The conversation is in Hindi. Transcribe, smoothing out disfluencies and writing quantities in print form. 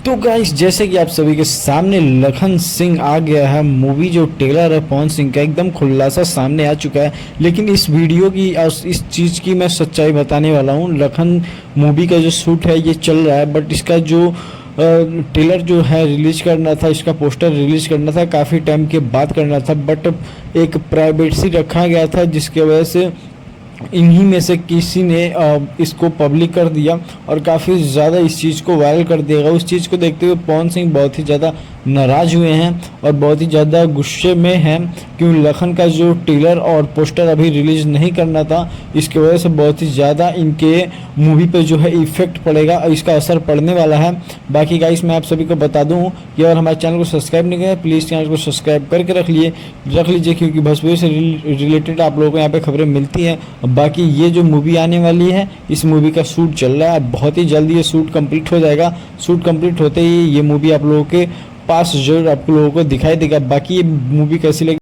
तो गाइस, जैसे कि आप सभी के सामने लखन सिंह आ गया है। मूवी जो ट्रेलर है पवन सिंह का एकदम खुलासा सामने आ चुका है। लेकिन इस वीडियो की और इस चीज़ की मैं सच्चाई बताने वाला हूँ। लखन मूवी का जो शूट है ये चल रहा है, बट इसका जो ट्रेलर जो है रिलीज करना था, इसका पोस्टर रिलीज करना था, काफ़ी टाइम के बाद करना था, बट एक प्राइवेसी रखा गया था जिसकी वजह से इन्हीं में से किसी ने इसको पब्लिक कर दिया और काफ़ी ज़्यादा इस चीज़ को वायरल कर देगा। उस चीज़ को देखते हुए पवन सिंह बहुत ही ज़्यादा नाराज़ हुए हैं और बहुत ही ज़्यादा गुस्से में हैं, क्योंकि लखन का जो ट्रेलर और पोस्टर अभी रिलीज़ नहीं करना था, इसकी वजह से बहुत ही ज़्यादा इनके मूवी पे जो है इफ़ेक्ट पड़ेगा और इसका असर पड़ने वाला है। बाकी गाइस, मैं आप सभी को बता दूं कि अगर हमारे चैनल को सब्सक्राइब नहीं किया, प्लीज़ चैनल को सब्सक्राइब करके रख लीजिए, क्योंकि भोजपुरी से रिलेटेड आप लोगों को यहाँ पे खबरें मिलती हैं। बाकी ये जो मूवी आने वाली है, इस मूवी का शूट चल रहा है, बहुत ही जल्दी ये शूट कंप्लीट हो जाएगा। शूट कंप्लीट होते ही ये मूवी आप लोगों के पास जरूर आप लोगों को दिखाई देगा। बाकी ये मूवी कैसी लगी